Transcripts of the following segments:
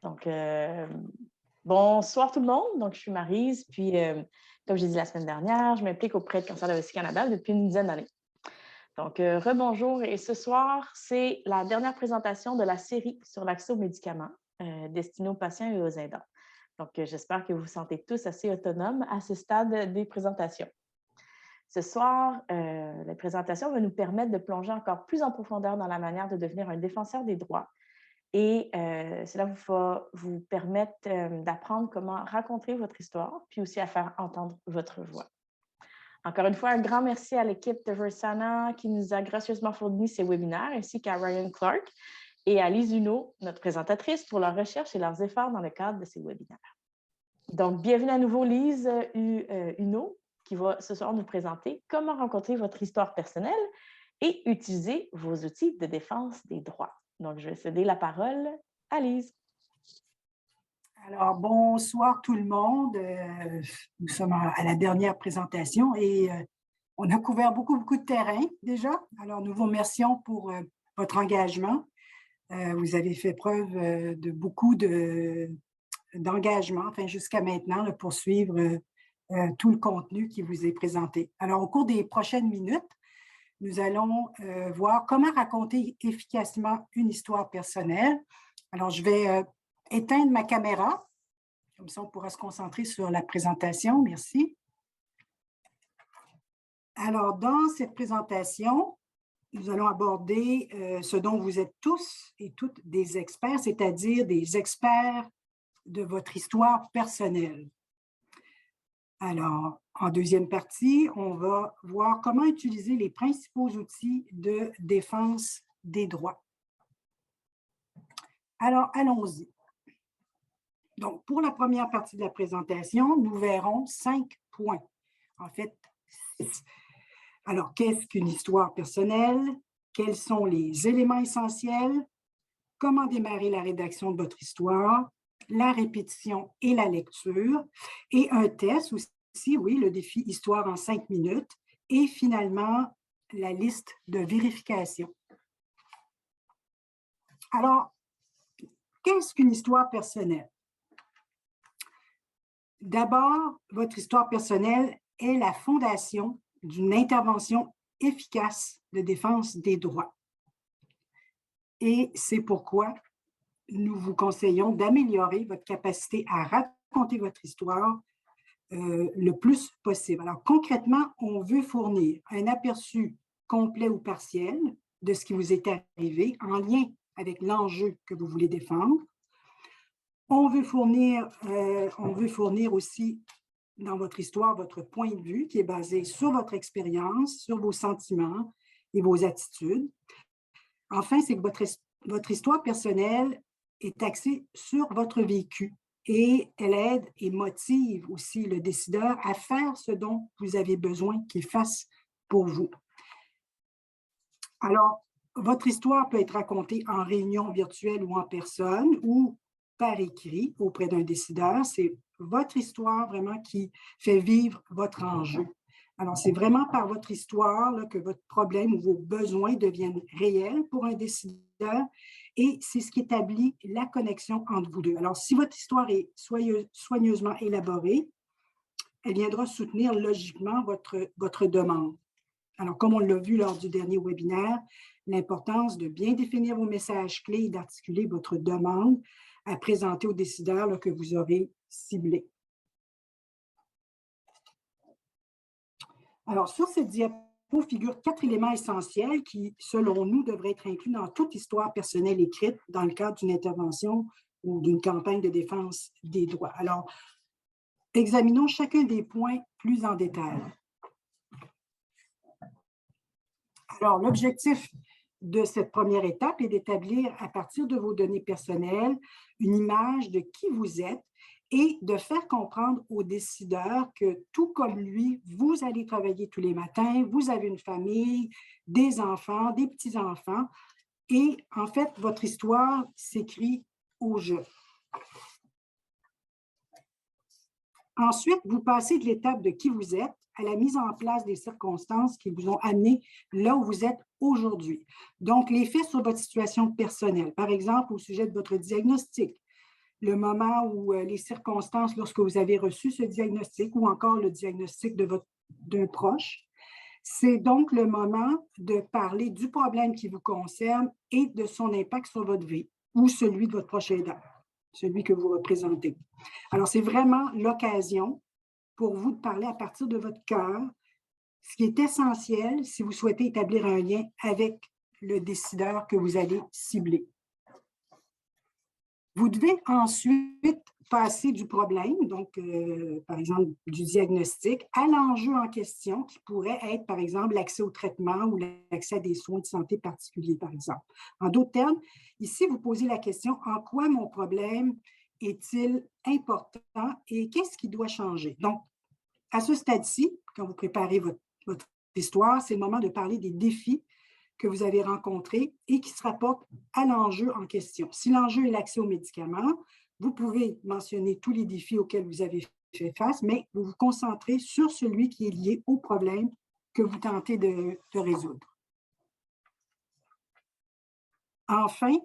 Donc, bonsoir tout le monde. Donc, je suis Maryse, puis comme j'ai dit la semaine dernière, je m'implique auprès de Cancer de Vessie Canada depuis une dizaine d'années. Donc, rebonjour. Et ce soir, c'est la dernière présentation de la série sur l'accès aux médicaments destinés aux patients et aux aidants. Donc, j'espère que vous vous sentez tous assez autonomes à ce stade des présentations. Ce soir, la présentation va nous permettre de plonger encore plus en profondeur dans la manière de devenir un défenseur des droits. Et cela va vous permettre d'apprendre comment raconter votre histoire, puis aussi à faire entendre votre voix. Encore une fois, un grand merci à l'équipe de Versana qui nous a gracieusement fourni ces webinaires, ainsi qu'à Ryan Clark et à Lise Huneau, notre présentatrice, pour leurs recherches et leurs efforts dans le cadre de ces webinaires. Donc, bienvenue à nouveau Lise Huneau, qui va ce soir nous présenter comment rencontrer votre histoire personnelle et utiliser vos outils de défense des droits. Donc, je vais céder la parole à Lise. Alors, bonsoir tout le monde. Nous sommes à la dernière présentation et on a couvert beaucoup de terrain déjà. Alors, nous vous remercions pour votre engagement. Vous avez fait preuve de beaucoup d'engagement, enfin jusqu'à maintenant, là, pour suivre tout le contenu qui vous est présenté. Alors, au cours des prochaines minutes, nous allons voir comment raconter efficacement une histoire personnelle. Alors, je vais éteindre ma caméra, comme ça on pourra se concentrer sur la présentation. Merci. Alors, dans cette présentation, nous allons aborder ce dont vous êtes tous et toutes des experts, c'est-à-dire des experts de votre histoire personnelle. Alors, en deuxième partie, on va voir comment utiliser les principaux outils de défense des droits. Alors, allons-y. Donc, pour la première partie de la présentation, nous verrons 5 points. En fait, 6. Alors, qu'est-ce qu'une histoire personnelle? Quels sont les éléments essentiels? Comment démarrer la rédaction de votre histoire? La répétition et la lecture. Et un test aussi, oui, le défi Histoire en 5 minutes. Et finalement, la liste de vérification. Alors, qu'est-ce qu'une histoire personnelle? D'abord, votre histoire personnelle est la fondation d'une intervention efficace de défense des droits. Et c'est pourquoi nous vous conseillons d'améliorer votre capacité à raconter votre histoire le plus possible. Alors, concrètement, on veut fournir un aperçu complet ou partiel de ce qui vous est arrivé en lien avec l'enjeu que vous voulez défendre. On veut fournir aussi dans votre histoire votre point de vue qui est basé sur votre expérience, sur vos sentiments et vos attitudes. Enfin, c'est que votre histoire personnelle est axée sur votre vécu et elle aide et motive aussi le décideur à faire ce dont vous avez besoin qu'il fasse pour vous. Alors, votre histoire peut être racontée en réunion virtuelle ou en personne ou par écrit auprès d'un décideur. C'est votre histoire vraiment qui fait vivre votre enjeu. Alors, c'est vraiment par votre histoire là, que votre problème ou vos besoins deviennent réels pour un décideur et c'est ce qui établit la connexion entre vous deux. Alors, si votre histoire est soigneusement élaborée, elle viendra soutenir logiquement votre demande. Alors, comme on l'a vu lors du dernier webinaire, l'importance de bien définir vos messages clés et d'articuler votre demande à présenter aux décideurs là, que vous aurez ciblé. Alors, sur cette diapo figurent 4 éléments essentiels qui, selon nous, devraient être inclus dans toute histoire personnelle écrite dans le cadre d'une intervention ou d'une campagne de défense des droits. Alors, examinons chacun des points plus en détail. Alors, l'objectif de cette première étape est d'établir, à partir de vos données personnelles, une image de qui vous êtes et de faire comprendre aux décideurs que, tout comme lui, vous allez travailler tous les matins, vous avez une famille, des enfants, des petits-enfants, et en fait, votre histoire s'écrit au jeu. Ensuite, vous passez de l'étape de qui vous êtes à la mise en place des circonstances qui vous ont amené là où vous êtes aujourd'hui. Donc, les faits sur votre situation personnelle, par exemple, au sujet de votre diagnostic, le moment ou les circonstances lorsque vous avez reçu ce diagnostic ou encore le diagnostic d'un proche. C'est donc le moment de parler du problème qui vous concerne et de son impact sur votre vie ou celui de votre proche aidant, celui que vous représentez. Alors, c'est vraiment l'occasion pour vous de parler à partir de votre cœur, ce qui est essentiel si vous souhaitez établir un lien avec le décideur que vous allez cibler. Vous devez ensuite passer du problème, donc par exemple du diagnostic, à l'enjeu en question qui pourrait être par exemple l'accès au traitement ou l'accès à des soins de santé particuliers par exemple. En d'autres termes, ici vous posez la question en quoi mon problème est-il important et qu'est-ce qui doit changer? Donc, à ce stade-ci, quand vous préparez votre histoire, c'est le moment de parler des défis que vous avez rencontrés et qui se rapportent à l'enjeu en question. Si l'enjeu est l'accès aux médicaments, vous pouvez mentionner tous les défis auxquels vous avez fait face, mais vous vous concentrez sur celui qui est lié au problème que vous tentez de résoudre. Enfin,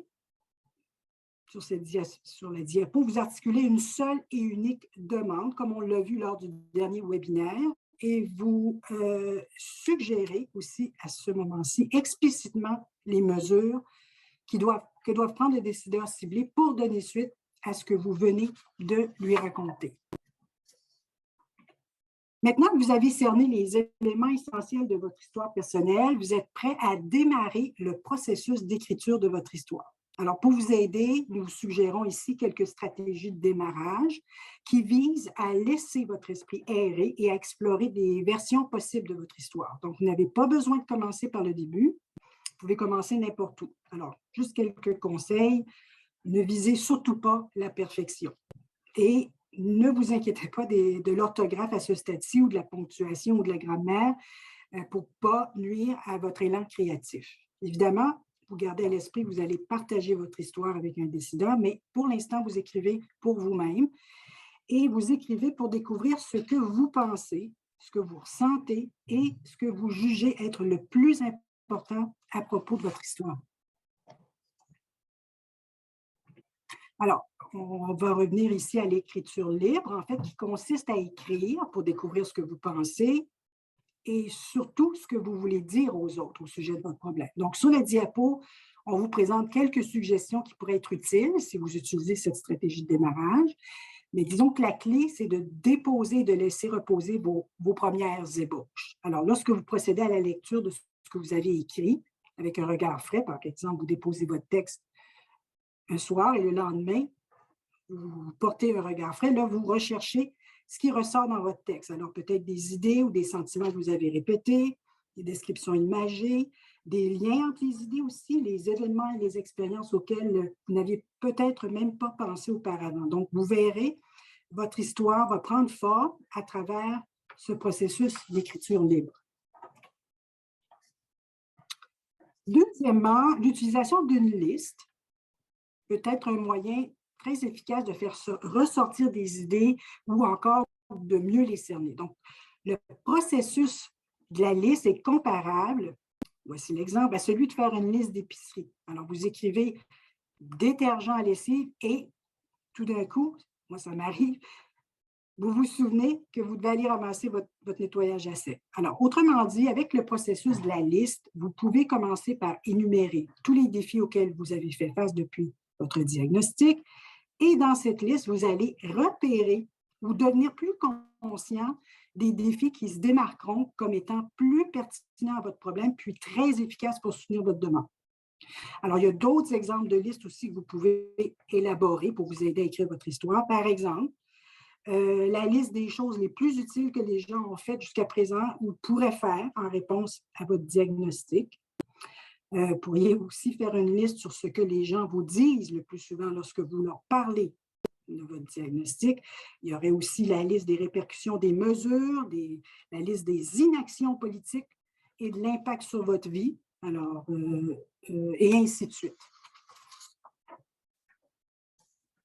sur la diapo, vous articulez une seule et unique demande, comme on l'a vu lors du dernier webinaire, et vous suggérez aussi à ce moment-ci explicitement les mesures que doivent prendre les décideurs ciblés pour donner suite à ce que vous venez de lui raconter. Maintenant que vous avez cerné les éléments essentiels de votre histoire personnelle, vous êtes prêt à démarrer le processus d'écriture de votre histoire. Alors, pour vous aider, nous vous suggérons ici quelques stratégies de démarrage qui visent à laisser votre esprit errer et à explorer des versions possibles de votre histoire. Donc, vous n'avez pas besoin de commencer par le début. Vous pouvez commencer n'importe où. Alors, juste quelques conseils. Ne visez surtout pas la perfection. Et ne vous inquiétez pas de l'orthographe à ce stade-ci ou de la ponctuation ou de la grammaire pour ne pas nuire à votre élan créatif. Évidemment, vous gardez à l'esprit que vous allez partager votre histoire avec un décideur, mais pour l'instant, vous écrivez pour vous-même et vous écrivez pour découvrir ce que vous pensez, ce que vous ressentez et ce que vous jugez être le plus important à propos de votre histoire. Alors, on va revenir ici à l'écriture libre, en fait, qui consiste à écrire pour découvrir ce que vous pensez et surtout ce que vous voulez dire aux autres au sujet de votre problème. Donc, sur la diapo, on vous présente quelques suggestions qui pourraient être utiles si vous utilisez cette stratégie de démarrage. Mais disons que la clé, c'est de déposer, de laisser reposer vos premières ébauches. Alors, lorsque vous procédez à la lecture de ce que vous avez écrit, avec un regard frais, par exemple, vous déposez votre texte un soir et le lendemain, vous portez un regard frais, là, vous recherchez ce qui ressort dans votre texte. Alors, peut-être des idées ou des sentiments que vous avez répétés, des descriptions imagées, des liens entre les idées aussi, les événements et les expériences auxquelles vous n'aviez peut-être même pas pensé auparavant. Donc, vous verrez, votre histoire va prendre forme à travers ce processus d'écriture libre. Deuxièmement, l'utilisation d'une liste peut être un moyen très efficace de faire ressortir des idées ou encore de mieux les cerner. Donc, le processus de la liste est comparable, voici l'exemple, à celui de faire une liste d'épicerie. Alors, vous écrivez détergent à lessive et tout d'un coup, moi ça m'arrive, vous vous souvenez que vous devez aller ramasser votre nettoyage à sec. Alors, autrement dit, avec le processus de la liste, vous pouvez commencer par énumérer tous les défis auxquels vous avez fait face depuis votre diagnostic. Et dans cette liste, vous allez repérer ou devenir plus conscient des défis qui se démarqueront comme étant plus pertinents à votre problème, puis très efficaces pour soutenir votre demande. Alors, il y a d'autres exemples de listes aussi que vous pouvez élaborer pour vous aider à écrire votre histoire. Par exemple, la liste des choses les plus utiles que les gens ont faites jusqu'à présent ou pourraient faire en réponse à votre diagnostic. Vous pourriez aussi faire une liste sur ce que les gens vous disent le plus souvent lorsque vous leur parlez de votre diagnostic. Il y aurait aussi la liste des répercussions des mesures, la liste des inactions politiques et de l'impact sur votre vie, alors, et ainsi de suite.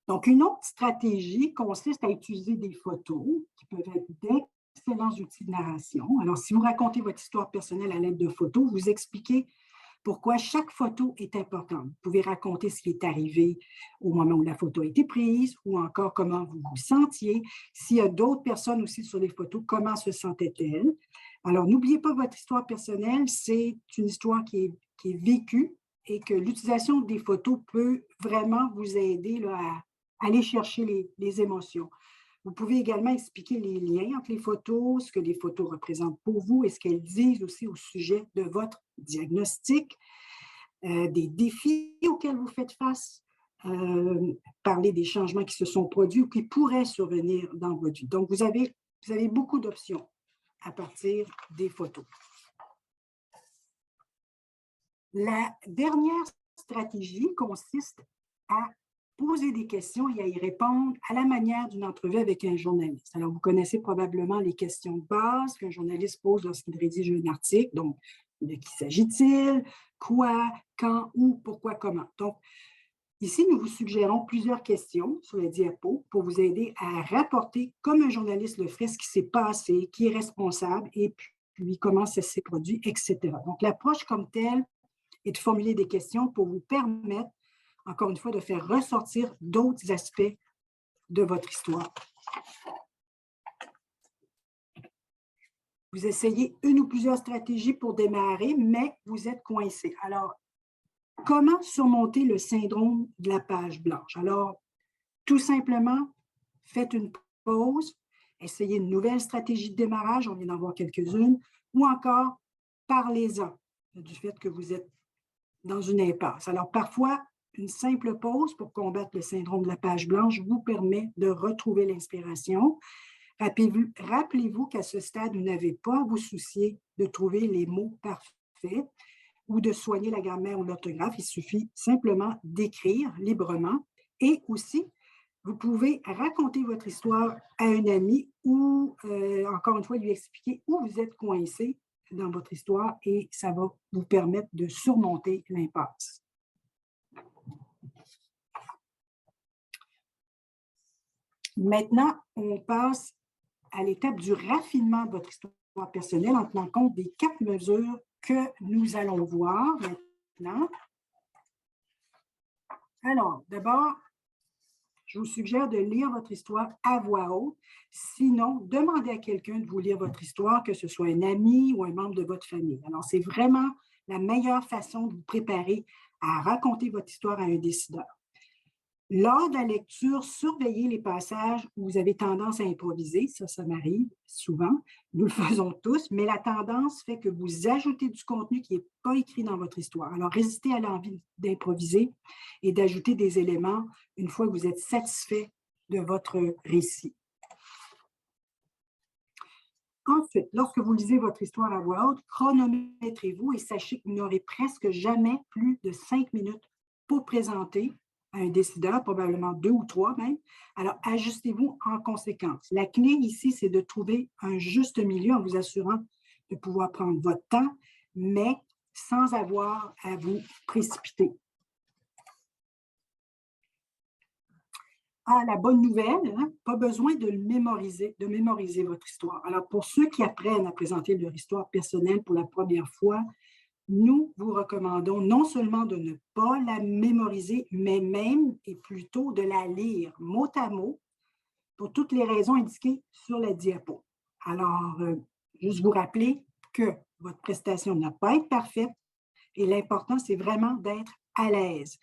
Donc, une autre stratégie consiste à utiliser des photos qui peuvent être d'excellents outils de narration. Alors, si vous racontez votre histoire personnelle à l'aide de photos, vous expliquez pourquoi chaque photo est importante. Vous pouvez raconter ce qui est arrivé au moment où la photo a été prise ou encore comment vous vous sentiez. S'il y a d'autres personnes aussi sur les photos, comment se sentaient-elles? Alors, n'oubliez pas votre histoire personnelle, c'est une histoire qui est vécue et que l'utilisation des photos peut vraiment vous aider là, à aller chercher les émotions. Vous pouvez également expliquer les liens entre les photos, ce que les photos représentent pour vous et ce qu'elles disent aussi au sujet de votre diagnostic, des défis auxquels vous faites face, parler des changements qui se sont produits ou qui pourraient survenir dans votre vie. Donc, vous avez beaucoup d'options à partir des photos. La dernière stratégie consiste à poser des questions et à y répondre à la manière d'une entrevue avec un journaliste. Alors, vous connaissez probablement les questions de base qu'un journaliste pose lorsqu'il rédige un article. Donc, de qui s'agit-il? Quoi? Quand? Où? Pourquoi? Comment? Donc, ici, nous vous suggérons plusieurs questions sur la diapo pour vous aider à rapporter, comme un journaliste le ferait, ce qui s'est passé, qui est responsable et puis comment ça s'est produit, etc. Donc, l'approche comme telle est de formuler des questions pour vous permettre, encore une fois, de faire ressortir d'autres aspects de votre histoire. Vous essayez une ou plusieurs stratégies pour démarrer, mais vous êtes coincé. Alors, comment surmonter le syndrome de la page blanche? Alors, tout simplement, faites une pause, essayez une nouvelle stratégie de démarrage, on vient d'en voir quelques-unes, ou encore, parlez-en du fait que vous êtes dans une impasse. Alors, parfois, une simple pause pour combattre le syndrome de la page blanche vous permet de retrouver l'inspiration. Rappelez-vous qu'à ce stade, vous n'avez pas à vous soucier de trouver les mots parfaits ou de soigner la grammaire ou l'orthographe. Il suffit simplement d'écrire librement. Et aussi, vous pouvez raconter votre histoire à un ami ou, encore une fois, lui expliquer où vous êtes coincé dans votre histoire et ça va vous permettre de surmonter l'impasse. Maintenant, on passe à l'étape du raffinement de votre histoire personnelle en tenant compte des 4 mesures que nous allons voir maintenant. Alors, d'abord, je vous suggère de lire votre histoire à voix haute. Sinon, demandez à quelqu'un de vous lire votre histoire, que ce soit un ami ou un membre de votre famille. Alors, c'est vraiment la meilleure façon de vous préparer à raconter votre histoire à un décideur. Lors de la lecture, surveillez les passages où vous avez tendance à improviser. Ça m'arrive souvent. Nous le faisons tous, mais la tendance fait que vous ajoutez du contenu qui n'est pas écrit dans votre histoire. Alors, résistez à l'envie d'improviser et d'ajouter des éléments une fois que vous êtes satisfait de votre récit. Ensuite, lorsque vous lisez votre histoire à voix haute, chronométrez-vous et sachez que vous n'aurez presque jamais plus de 5 minutes pour présenter à un décideur, probablement 2 ou 3 même. Alors, ajustez-vous en conséquence. La clé ici, c'est de trouver un juste milieu en vous assurant de pouvoir prendre votre temps, mais sans avoir à vous précipiter. Ah, la bonne nouvelle, hein? Pas besoin de mémoriser votre histoire. Alors, pour ceux qui apprennent à présenter leur histoire personnelle pour la première fois, nous vous recommandons non seulement de ne pas la mémoriser, mais même et plutôt de la lire mot à mot pour toutes les raisons indiquées sur la diapo. Alors, juste vous rappeler que votre prestation n'a pas à être parfaite et l'important, c'est vraiment d'être à l'aise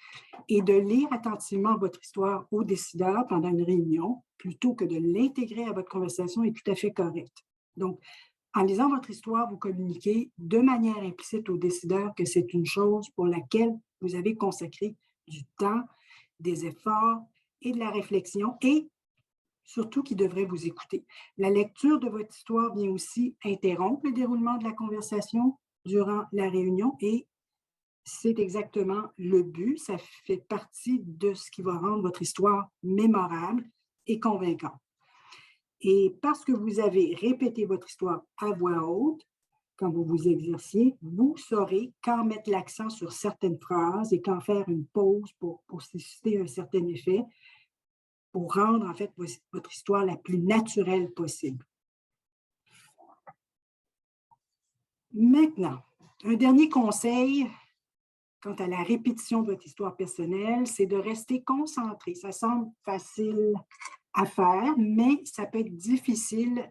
et de lire attentivement votre histoire au décideur pendant une réunion plutôt que de l'intégrer à votre conversation est tout à fait correct. Donc, en lisant votre histoire, vous communiquez de manière implicite au décideur que c'est une chose pour laquelle vous avez consacré du temps, des efforts et de la réflexion et surtout qui devrait vous écouter. La lecture de votre histoire vient aussi interrompre le déroulement de la conversation durant la réunion et c'est exactement le but. Ça fait partie de ce qui va rendre votre histoire mémorable et convaincante. Et parce que vous avez répété votre histoire à voix haute, quand vous vous exerciez, vous saurez quand mettre l'accent sur certaines phrases et quand faire une pause pour susciter un certain effet, pour rendre en fait votre histoire la plus naturelle possible. Maintenant, un dernier conseil quant à la répétition de votre histoire personnelle, c'est de rester concentré. Ça semble facile à faire, mais ça peut être difficile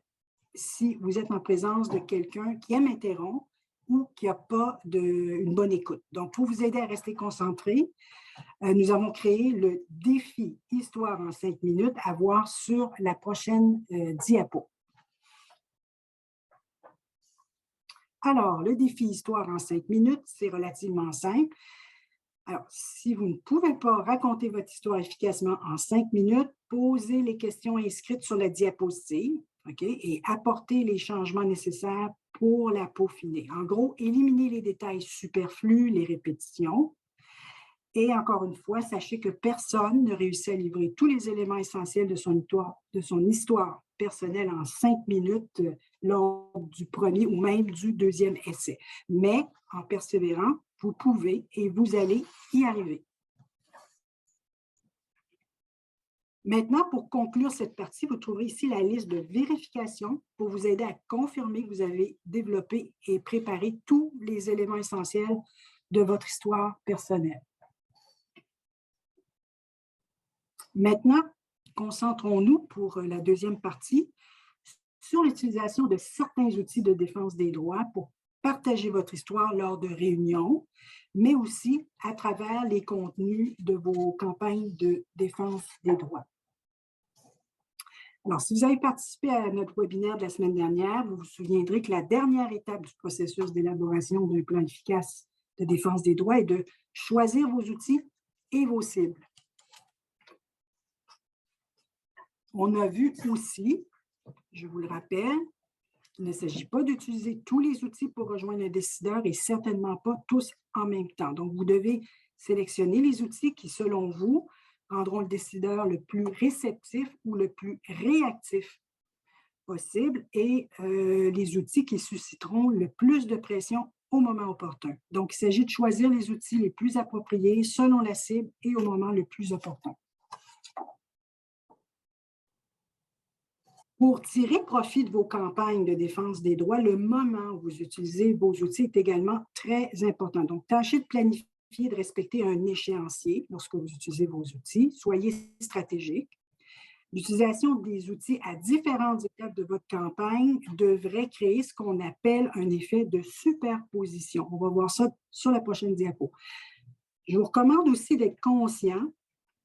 si vous êtes en présence de quelqu'un qui aime interrompre ou qui n'a pas une bonne écoute. Donc, pour vous aider à rester concentré, nous avons créé le défi Histoire en 5 minutes à voir sur la prochaine diapo. Alors, le défi Histoire en 5 minutes, c'est relativement simple. Alors, si vous ne pouvez pas raconter votre histoire efficacement en 5 minutes, posez les questions inscrites sur la diapositive, OK, et apportez les changements nécessaires pour la peaufiner. En gros, éliminez les détails superflus, les répétitions. Et encore une fois, sachez que personne ne réussit à livrer tous les éléments essentiels de son histoire personnelle en 5 minutes lors du premier ou même du deuxième essai. Mais en persévérant, vous pouvez et vous allez y arriver. Maintenant, pour conclure cette partie, vous trouverez ici la liste de vérification pour vous aider à confirmer que vous avez développé et préparé tous les éléments essentiels de votre histoire personnelle. Maintenant, concentrons-nous pour la deuxième partie sur l'utilisation de certains outils de défense des droits pour partager votre histoire lors de réunions, mais aussi à travers les contenus de vos campagnes de défense des droits. Alors, si vous avez participé à notre webinaire de la semaine dernière, vous vous souviendrez que la dernière étape du processus d'élaboration d'un plan efficace de défense des droits est de choisir vos outils et vos cibles. On a vu aussi, je vous le rappelle, qu'il ne s'agit pas d'utiliser tous les outils pour rejoindre un décideur et certainement pas tous en même temps. Donc, vous devez sélectionner les outils qui, selon vous, rendront le décideur le plus réceptif ou le plus réactif possible et les outils qui susciteront le plus de pression au moment opportun. Donc, il s'agit de choisir les outils les plus appropriés selon la cible et au moment le plus opportun. Pour tirer profit de vos campagnes de défense des droits, le moment où vous utilisez vos outils est également très important. Donc, tâchez de planifier, de respecter un échéancier lorsque vous utilisez vos outils. Soyez stratégique. L'utilisation des outils à différentes étapes de votre campagne devrait créer ce qu'on appelle un effet de superposition. On va voir ça sur la prochaine diapo. Je vous recommande aussi d'être conscient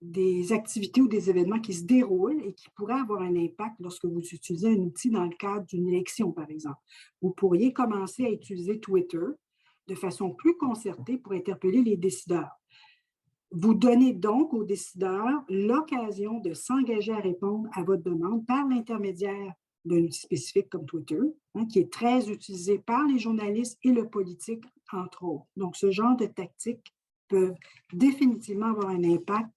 des activités ou des événements qui se déroulent et qui pourraient avoir un impact lorsque vous utilisez un outil dans le cadre d'une élection, par exemple. Vous pourriez commencer à utiliser Twitter de façon plus concertée pour interpeller les décideurs. Vous donnez donc aux décideurs l'occasion de s'engager à répondre à votre demande par l'intermédiaire d'un outil spécifique comme Twitter, qui est très utilisé par les journalistes et le politique, entre autres. Donc, ce genre de tactiques peuvent définitivement avoir un impact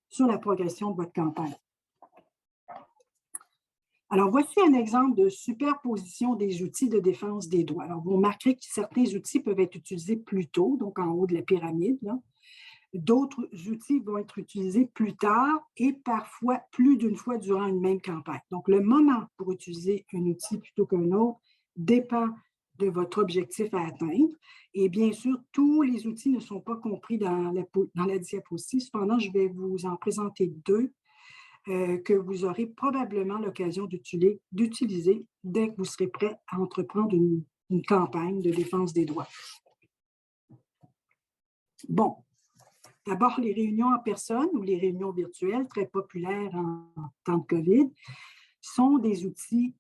sur la progression de votre campagne. Alors, voici un exemple de superposition des outils de défense des droits. Alors, vous remarquerez que certains outils peuvent être utilisés plus tôt, donc en haut de la pyramide. D'autres outils vont être utilisés plus tard et parfois plus d'une fois durant une même campagne. Donc, le moment pour utiliser un outil plutôt qu'un autre dépend de votre objectif à atteindre. Et bien sûr, tous les outils ne sont pas compris dans la diapositive. Cependant, je vais vous en présenter deux que vous aurez probablement l'occasion d'utiliser dès que vous serez prêt à entreprendre une campagne de défense des droits. Bon, d'abord, les réunions en personne ou les réunions virtuelles, très populaires en temps de COVID, sont des outils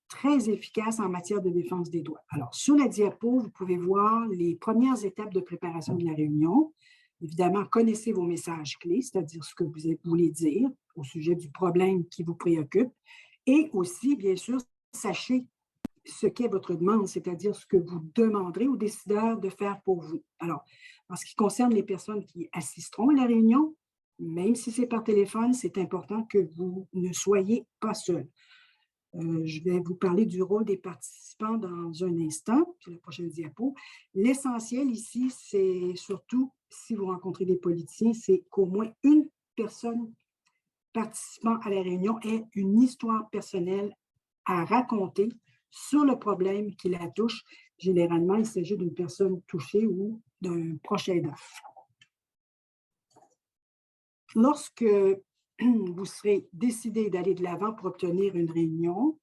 très efficaces en matière de défense des droits. Alors, sur la diapo, vous pouvez voir les premières étapes de préparation de la réunion. Évidemment, connaissez vos messages clés, c'est-à-dire ce que vous voulez dire au sujet du problème qui vous préoccupe. Et aussi, bien sûr, sachez ce qu'est votre demande, c'est-à-dire ce que vous demanderez aux décideurs de faire pour vous. Alors, en ce qui concerne les personnes qui assisteront à la réunion, même si c'est par téléphone, c'est important que vous ne soyez pas seul. Je vais vous parler du rôle des participants dans un instant, sur la prochaine diapo. L'essentiel ici, c'est surtout, si vous rencontrez des politiciens, c'est qu'au moins une personne participant à la réunion ait une histoire personnelle à raconter sur le problème qui la touche, Généralement, il s'agit d'une personne touchée ou d'un proche aidant. Lorsque vous serez décidé d'aller de l'avant pour obtenir une réunion,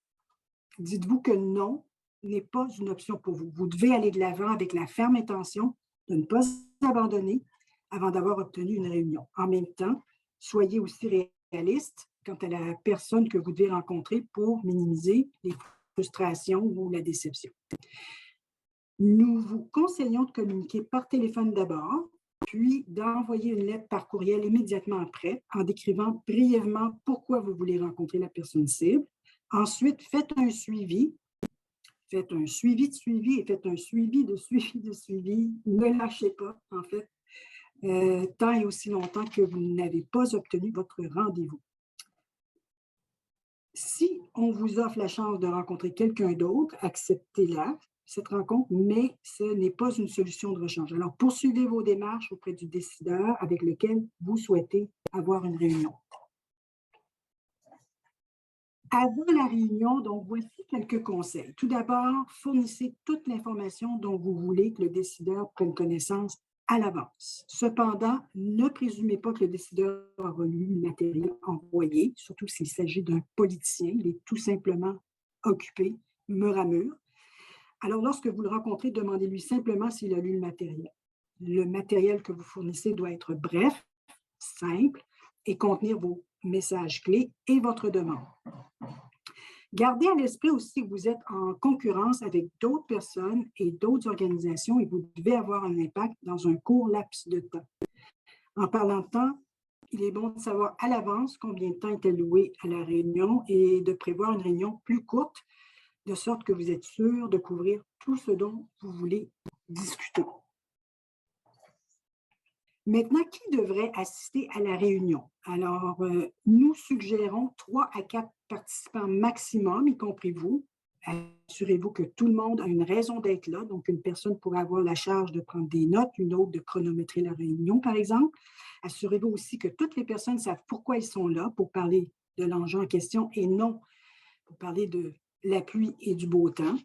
dites-vous que non n'est pas une option pour vous. Vous devez aller de l'avant avec la ferme intention de ne pas abandonner avant d'avoir obtenu une réunion. En même temps, soyez aussi réaliste quant à la personne que vous devez rencontrer pour minimiser les frustrations ou la déception. Nous vous conseillons de communiquer par téléphone d'abord, puis d'envoyer une lettre par courriel immédiatement après en décrivant brièvement pourquoi vous voulez rencontrer la personne cible. Ensuite, faites un suivi. Faites un suivi de suivi et faites un suivi de suivi de suivi. Ne lâchez pas, en fait, tant et aussi longtemps que vous n'avez pas obtenu votre rendez-vous. Si on vous offre la chance de rencontrer quelqu'un d'autre, acceptez-la, cette rencontre, mais ce n'est pas une solution de rechange. Alors, poursuivez vos démarches auprès du décideur avec lequel vous souhaitez avoir une réunion. Avant la réunion, donc, voici quelques conseils. Tout d'abord, fournissez toute l'information dont vous voulez que le décideur prenne connaissance à l'avance. Cependant, ne présumez pas que le décideur aura lu le matériel envoyé, surtout s'il s'agit d'un politicien. Il est tout simplement occupé, mur à mur. Alors, lorsque vous le rencontrez, demandez-lui simplement s'il a lu le matériel. Le matériel que vous fournissez doit être bref, simple et contenir vos messages clés et votre demande. Gardez à l'esprit aussi que vous êtes en concurrence avec d'autres personnes et d'autres organisations et vous devez avoir un impact dans un court laps de temps. En parlant de temps, il est bon de savoir à l'avance combien de temps est alloué à la réunion et de prévoir une réunion plus courte, de sorte que vous êtes sûr de couvrir tout ce dont vous voulez discuter. Maintenant, qui devrait assister à la réunion? Alors, nous suggérons 3 à 4 participants maximum, y compris vous. Assurez-vous que tout le monde a une raison d'être là. Donc, une personne pourrait avoir la charge de prendre des notes, une autre de chronométrer la réunion, par exemple. Assurez-vous aussi que toutes les personnes savent pourquoi ils sont là pour parler de l'enjeu en question et non pour parler de la pluie et du beau temps.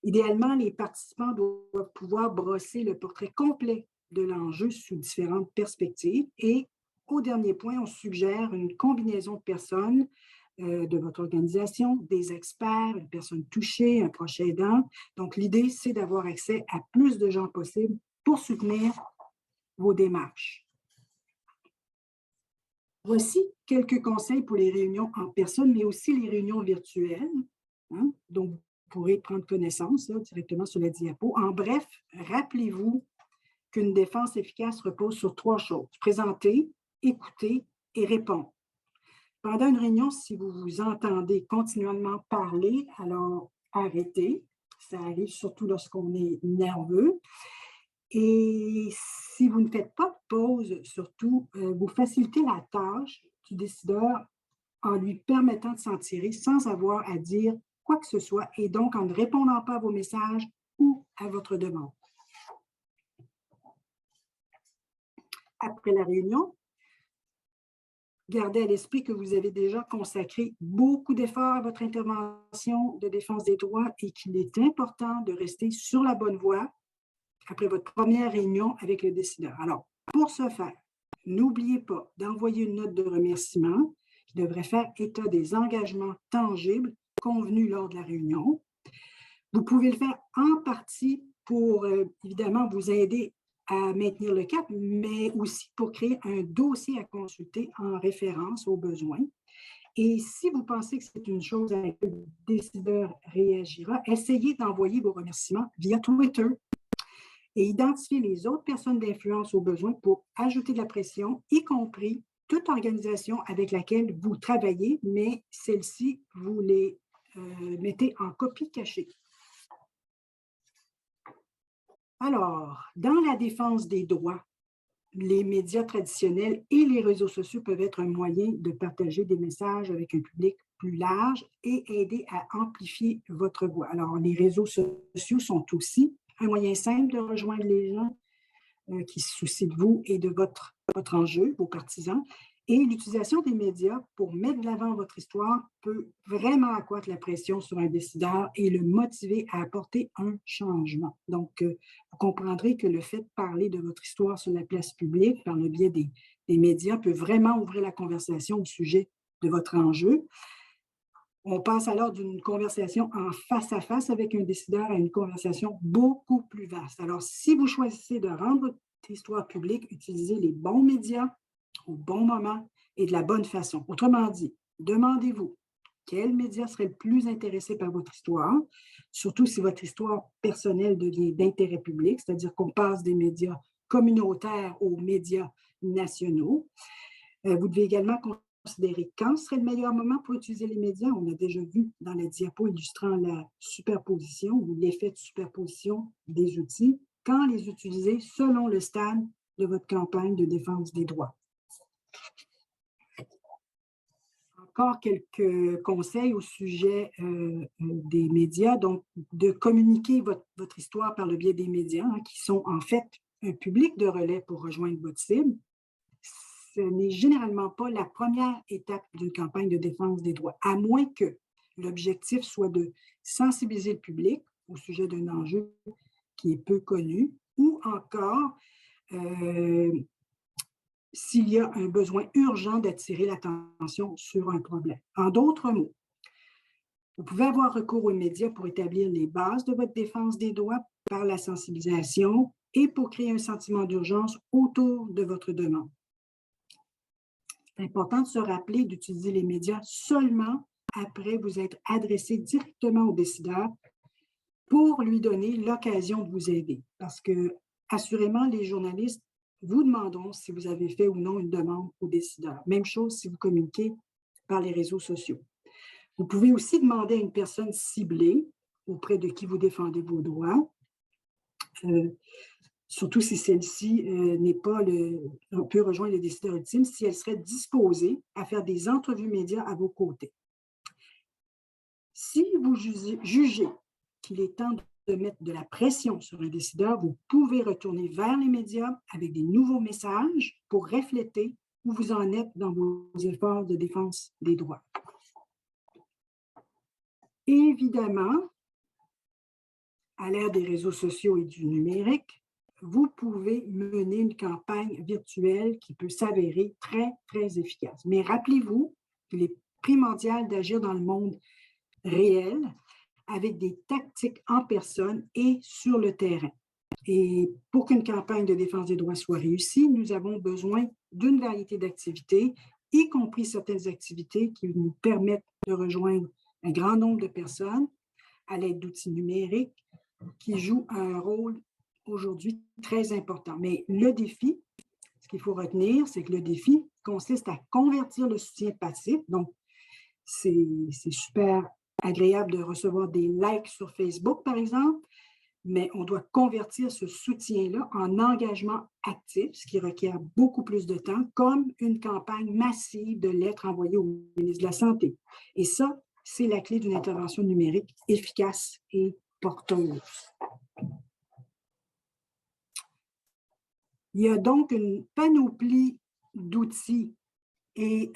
Idéalement, les participants doivent pouvoir brosser le portrait complet de l'enjeu sous différentes perspectives. Et au dernier point, on suggère une combinaison de personnes de votre organisation, des experts, une personne touchée, un proche aidant. Donc, l'idée, c'est d'avoir accès à plus de gens possible pour soutenir vos démarches. Voici quelques conseils pour les réunions en personne, mais aussi les réunions virtuelles. Donc, vous pourrez prendre connaissance directement sur la diapo. En bref, rappelez-vous qu'une défense efficace repose sur 3 choses. Présenter, écouter et répondre. Pendant une réunion, si vous vous entendez continuellement parler, alors arrêtez. Ça arrive surtout lorsqu'on est nerveux. Et si vous ne faites pas de pause, surtout, vous facilitez la tâche du décideur en lui permettant de s'en tirer sans avoir à dire quoi que ce soit et donc en ne répondant pas à vos messages ou à votre demande. Après la réunion, gardez à l'esprit que vous avez déjà consacré beaucoup d'efforts à votre intervention de défense des droits et qu'il est important de rester sur la bonne voie après votre première réunion avec le décideur. Alors, pour ce faire, n'oubliez pas d'envoyer une note de remerciement qui devrait faire état des engagements tangibles convenus lors de la réunion. Vous pouvez le faire en partie pour, évidemment, vous aider à maintenir le cap, mais aussi pour créer un dossier à consulter en référence aux besoins. Et si vous pensez que c'est une chose à laquelle le décideur réagira, essayez d'envoyer vos remerciements via Twitter et identifier les autres personnes d'influence aux besoins pour ajouter de la pression, y compris toute organisation avec laquelle vous travaillez, mais celles-ci, vous les mettez en copie cachée. Alors, dans la défense des droits, les médias traditionnels et les réseaux sociaux peuvent être un moyen de partager des messages avec un public plus large et aider à amplifier votre voix. Alors, les réseaux sociaux sont aussi un moyen simple de rejoindre les gens qui se soucient de vous et de votre enjeu, vos partisans. Et l'utilisation des médias pour mettre de l'avant votre histoire peut vraiment accroître la pression sur un décideur et le motiver à apporter un changement. Donc, vous comprendrez que le fait de parler de votre histoire sur la place publique par le biais des médias peut vraiment ouvrir la conversation au sujet de votre enjeu. On passe alors d'une conversation en face à face avec un décideur à une conversation beaucoup plus vaste. Alors, si vous choisissez de rendre votre histoire publique, utilisez les bons médias au bon moment et de la bonne façon. Autrement dit, demandez-vous quel média serait le plus intéressé par votre histoire, surtout si votre histoire personnelle devient d'intérêt public, c'est-à-dire qu'on passe des médias communautaires aux médias nationaux. Vous devez également considérer quand serait le meilleur moment pour utiliser les médias. On a déjà vu dans la diapo illustrant la superposition ou l'effet de superposition des outils, quand les utiliser selon le stade de votre campagne de défense des droits. Encore quelques conseils au sujet des médias. Donc, de communiquer votre histoire par le biais des médias, qui sont en fait un public de relais pour rejoindre votre cible. Ce n'est généralement pas la première étape d'une campagne de défense des droits, à moins que l'objectif soit de sensibiliser le public au sujet d'un enjeu qui est peu connu, ou encore s'il y a un besoin urgent d'attirer l'attention sur un problème. En d'autres mots, vous pouvez avoir recours aux médias pour établir les bases de votre défense des droits par la sensibilisation et pour créer un sentiment d'urgence autour de votre demande. C'est important de se rappeler d'utiliser les médias seulement après vous être adressé directement au décideur pour lui donner l'occasion de vous aider. Parce que, assurément, les journalistes vous demanderont si vous avez fait ou non une demande au décideur. Même chose si vous communiquez par les réseaux sociaux. Vous pouvez aussi demander à une personne ciblée auprès de qui vous défendez vos droits, surtout si celle-ci n'est pas on peut rejoindre le décideur ultime, si elle serait disposée à faire des entrevues médias à vos côtés. Si vous jugez qu'il est temps de mettre de la pression sur un décideur, vous pouvez retourner vers les médias avec des nouveaux messages pour refléter où vous en êtes dans vos efforts de défense des droits. Évidemment, à l'ère des réseaux sociaux et du numérique, vous pouvez mener une campagne virtuelle qui peut s'avérer très, très efficace. Mais rappelez-vous qu'il est primordial d'agir dans le monde réel avec des tactiques en personne et sur le terrain. Et pour qu'une campagne de défense des droits soit réussie, nous avons besoin d'une variété d'activités, y compris certaines activités qui nous permettent de rejoindre un grand nombre de personnes à l'aide d'outils numériques qui jouent un rôle aujourd'hui très important. Mais le défi, ce qu'il faut retenir, c'est que le défi consiste à convertir le soutien passif. Donc, c'est super agréable de recevoir des likes sur Facebook, par exemple, mais on doit convertir ce soutien-là en engagement actif, ce qui requiert beaucoup plus de temps, comme une campagne massive de lettres envoyées au ministre de la Santé. Et ça, c'est la clé d'une intervention numérique efficace et porteuse. Il y a donc une panoplie d'outils et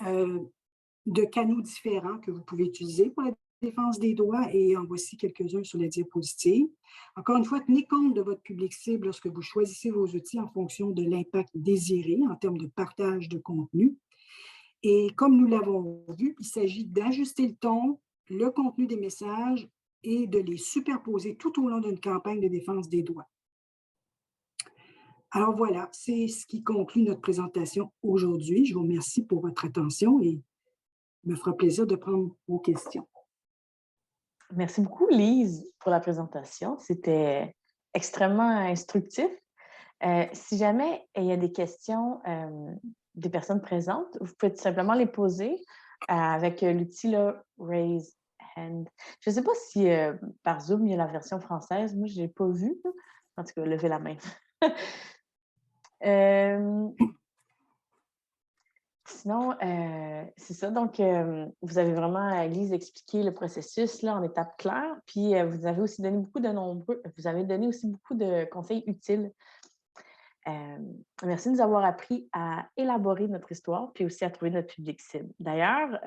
de canaux différents que vous pouvez utiliser pour la défense des droits, et en voici quelques-uns sur la diapositive. Encore une fois, tenez compte de votre public cible lorsque vous choisissez vos outils en fonction de l'impact désiré en termes de partage de contenu. Et comme nous l'avons vu, il s'agit d'ajuster le ton, le contenu des messages et de les superposer tout au long d'une campagne de défense des droits. Alors voilà, c'est ce qui conclut notre présentation aujourd'hui. Je vous remercie pour votre attention et il me fera plaisir de prendre vos questions. Merci beaucoup, Lise, pour la présentation. C'était extrêmement instructif. Si jamais il y a des questions des personnes présentes, vous pouvez tout simplement les poser avec l'outil Raise Hand. Je ne sais pas si par Zoom, il y a la version française. Moi, je ne l'ai pas vue. En tout cas, levez la main. Sinon, c'est ça. Donc, vous avez vraiment, Lise, expliqué le processus là, en étapes claires. Puis, vous avez aussi donné beaucoup de conseils utiles. Merci de nous avoir appris à élaborer notre histoire, puis aussi à trouver notre public cible. D'ailleurs,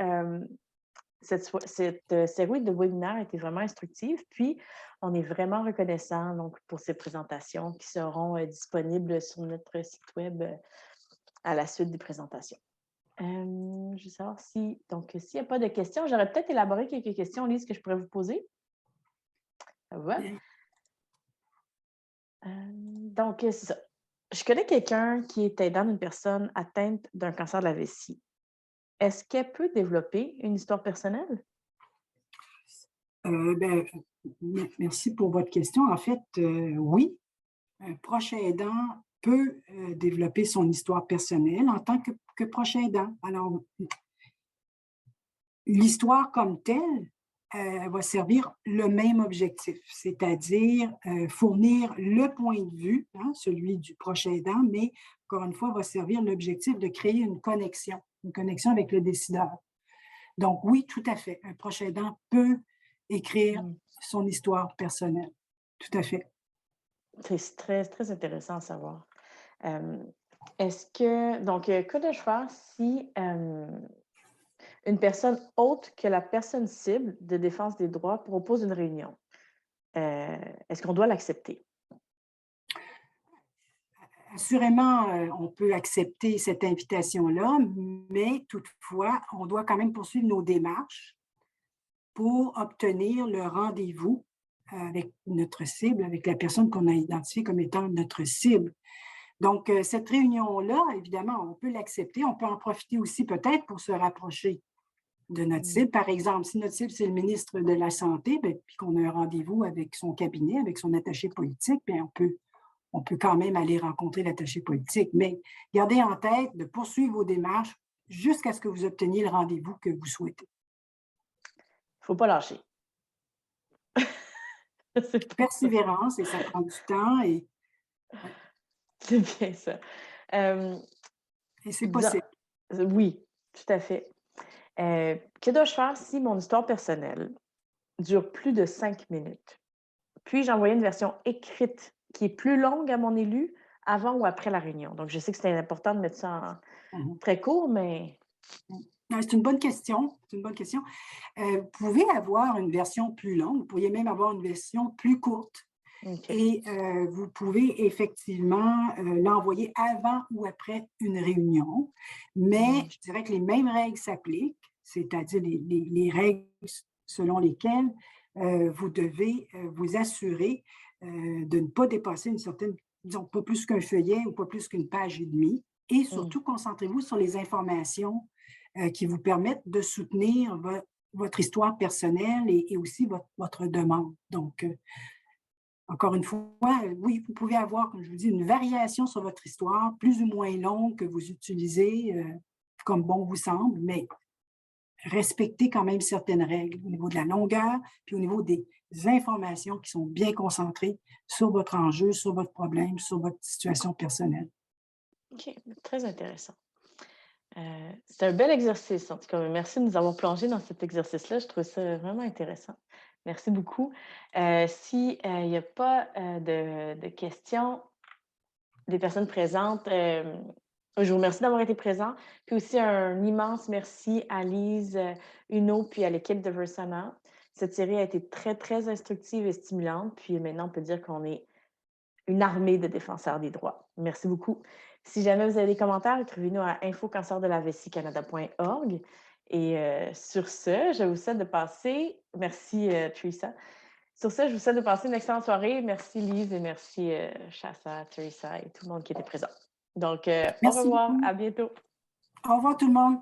cette série de webinaires a été vraiment instructive, puis on est vraiment reconnaissant donc, pour ces présentations qui seront disponibles sur notre site web à la suite des présentations. Je veux savoir si, donc, s'il n'y a pas de questions, j'aurais peut-être élaboré quelques questions, Lise, que je pourrais vous poser. Ça va? Donc, c'est ça. Je connais quelqu'un qui est aidant d'une personne atteinte d'un cancer de la vessie. Est-ce qu'elle peut développer une histoire personnelle? Ben, merci pour votre question. En fait, oui, un proche aidant peut développer son histoire personnelle en tant que proche aidant. Alors, l'histoire comme telle va servir le même objectif, c'est-à-dire fournir le point de vue, hein, celui du proche aidant, mais encore une fois, va servir l'objectif de créer une connexion avec le décideur. Donc oui, tout à fait, un proche aidant peut écrire son histoire personnelle. Tout à fait. C'est très, très intéressant à savoir. Est-ce que, donc, que dois-je faire si une personne autre que la personne cible de défense des droits propose une réunion? Est-ce qu'on doit l'accepter? Assurément, on peut accepter cette invitation-là, mais toutefois, on doit quand même poursuivre nos démarches pour obtenir le rendez-vous avec notre cible, avec la personne qu'on a identifiée comme étant notre cible. Donc, cette réunion-là, évidemment, on peut l'accepter. On peut en profiter aussi peut-être pour se rapprocher de notre cible. Par exemple, si notre cible, c'est le ministre de la Santé, bien, puis qu'on a un rendez-vous avec son cabinet, avec son attaché politique, bien, on peut quand même aller rencontrer l'attaché politique. Mais gardez en tête de poursuivre vos démarches jusqu'à ce que vous obteniez le rendez-vous que vous souhaitez. Il ne faut pas lâcher. Persévérance, et ça prend du temps. C'est bien ça. Et c'est possible. Oui, tout à fait. Que dois-je faire si mon histoire personnelle dure plus de 5 minutes? Puis-je envoyer une version écrite qui est plus longue à mon élu avant ou après la réunion? Donc, je sais que c'est important de mettre ça en très court, mais... C'est une bonne question. C'est une bonne question. Vous pouvez avoir une version plus longue. Vous pourriez même avoir une version plus courte. Okay. Et vous pouvez effectivement l'envoyer avant ou après une réunion. Mais je dirais que les mêmes règles s'appliquent, c'est-à-dire les règles selon lesquelles vous devez vous assurer de ne pas dépasser une certaine, disons, pas plus qu'un feuillet ou pas plus qu'une page et demie. Et surtout, concentrez-vous sur les informations qui vous permettent de soutenir votre histoire personnelle et aussi votre demande. Donc, encore une fois, oui, vous pouvez avoir, comme je vous dis, une variation sur votre histoire, plus ou moins longue que vous utilisez comme bon vous semble, mais respectez quand même certaines règles au niveau de la longueur, puis au niveau des informations qui sont bien concentrées sur votre enjeu, sur votre problème, sur votre situation personnelle. OK, très intéressant. C'est un bel exercice, en tout cas. Merci de nous avoir plongé dans cet exercice-là. Je trouve ça vraiment intéressant. Merci beaucoup. S'il n'y a pas de questions des personnes présentes, je vous remercie d'avoir été présent. Puis aussi un immense merci à Lise Huneau puis à l'équipe de Versana. Cette série a été très, très instructive et stimulante. Puis maintenant, on peut dire qu'on est une armée de défenseurs des droits. Merci beaucoup. Si jamais vous avez des commentaires, écrivez-nous à info-cancer-de-la-vessie-canada.org. Et sur ce, je vous souhaite de passer... Merci, Teresa. Sur ce, je vous souhaite de passer une excellente soirée. Merci, Lise, et merci, Chassa, Teresa et tout le monde qui était présent. Donc, au revoir. Beaucoup. À bientôt. Au revoir tout le monde.